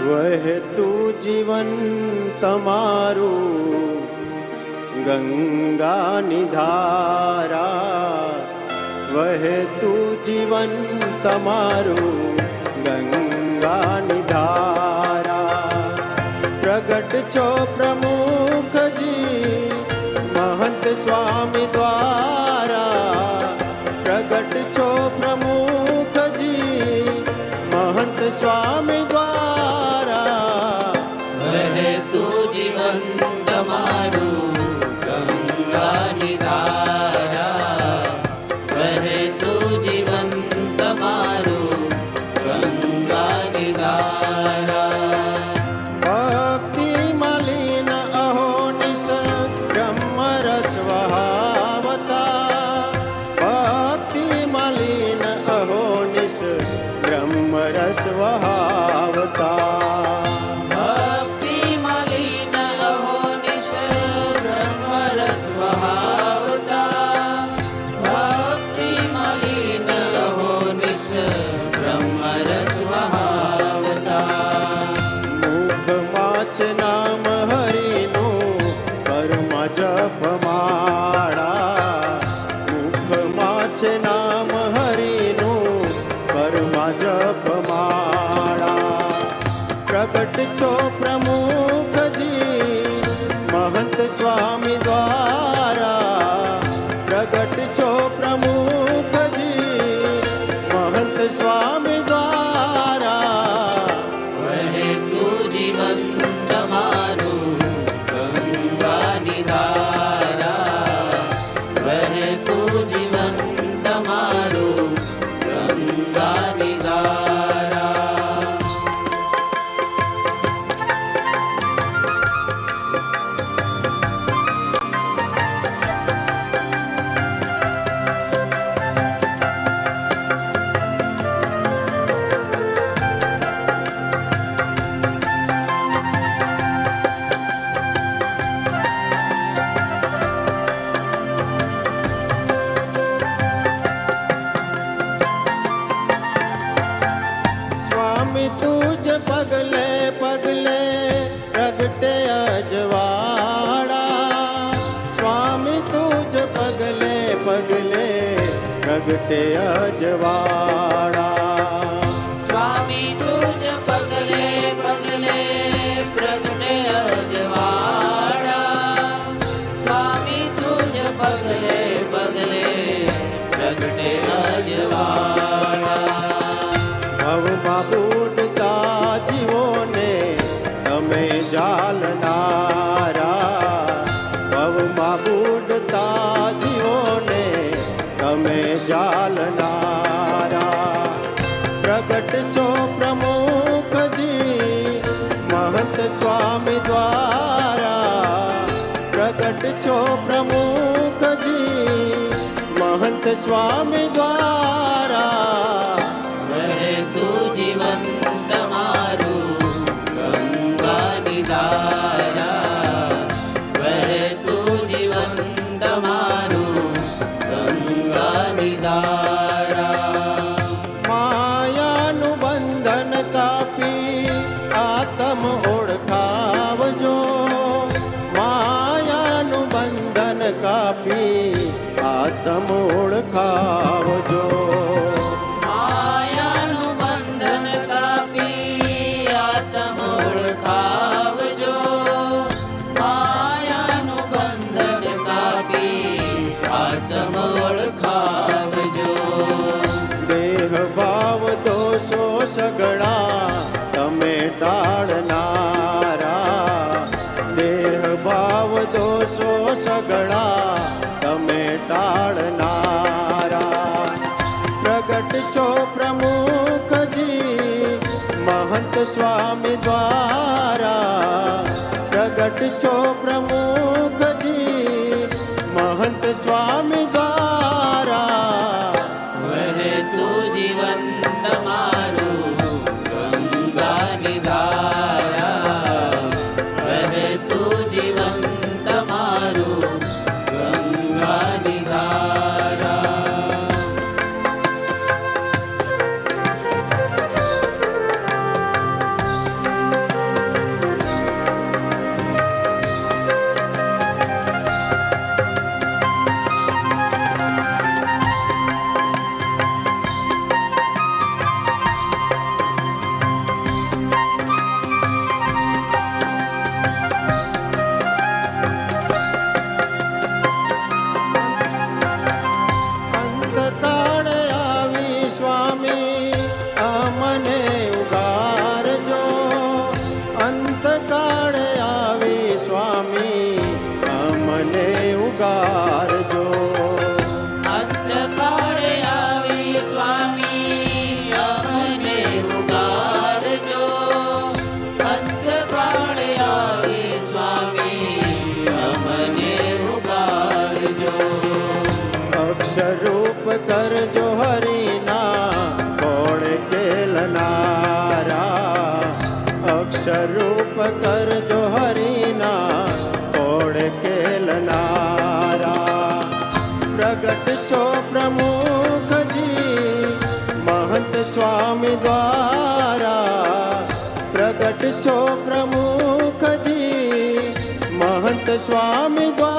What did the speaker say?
વહેતું જીવન તમારું ગંગાની ધારા, વહેતું જીવન તમારું ગંગાની ધારા. પ્રગટ છો પ્રમુખજી મહંત સ્વામી દ્વારા, પ્રગટ છો પ્રમુખજી મહંત સ્વામી દ્વારા. વહેતું જીવન તમારું ગંગાની ધારા, વહેતું જીવન તમારું ગંગાની ધારા. ભક્તિ મલિન અહોનિશ બ્રહ્મરસ વહાવતા, ભક્તિ મલિન અહોનિશ બ્રહ્મરસ વહાવતા. ભક્તિ મલિન અહોનિશ બ્રહ્મરસ વહાવતા, ભક્તિ મલિન અહોનિશ બ્રહ્મરસ વહાવતા. મુખમાં છે નામ હરિનું કર્મા જપમાળા, મુખમાં છે નામ હરિનું કર્મા જપમાળા. પ્રગટ છો પ્રમુખજી મહંત સ્વામી દ્વારા, પ્રગટ છો પ્રમુખજી મહંત સ્વામી દ્વારા. વહેતું જીવન તમારું ગંગાની ધારા, વહેતું જીવન તમારું ગંગાની ધારા. સ્વામી તુજ પગલે પગલે પ્રગટે અજવાળા, સ્વામી તુજ પગલે પગલે પ્રગટે અજવાળા. સ્વામી તુજ પગલે પગલે પ્રગટે અજવાળા, સ્વામી તુજ પગલે પગલે પ્રગટે અજવાળા. ભવમાં બુડતા જીવોને તમે જાલનારા, ભવમાં બુડતા જીવોને તમે જાલનારા. પ્રગટ છો પ્રમુખજી મહંત સ્વામી દ્વારા, પ્રગટ છો પ્રમુખજી મહંત સ્વામી દ્વારા. વહેતું જીવન તમારું ગંગાની ધારા, વહેતું જીવન તમારું ગંગાની ધારા. માયાનું બંધન કાપી આત્મ ઓળખાવજો, માયાનું બંધન કાપી આત્મ ઓળખાવજો. માયાનું બંધન કાપી આત્મ ઓળખાવજો, માયાનું બંધન કાપી આત્મ ઓળખાવજો. દેહ ભાવ દોષો સગળા તમે ટાળનારા, દેહ ભાવ દોષો સગળા તમે ટાળનારા. પ્રગટ છો પ્રમુખજી મહંત સ્વામી દ્વારા, પ્રગટ છો પ્રમુખજી મહંત સ્વામી દ્વારા. વહેતું જીવન તમારું ગંગાની ધારા, વહેતું જીવન તમારું ગંગાની ધારા. કરજો હરિના કોણ ખેલનારા અક્ષર રૂપ કરજો હરિના કોણ ખેલનારા પ્રગટ છો પ્રમુખજી મહંત સ્વામી દ્વારા પ્રગટ છો પ્રમુખજી મહંત સ્વામી દ્વારા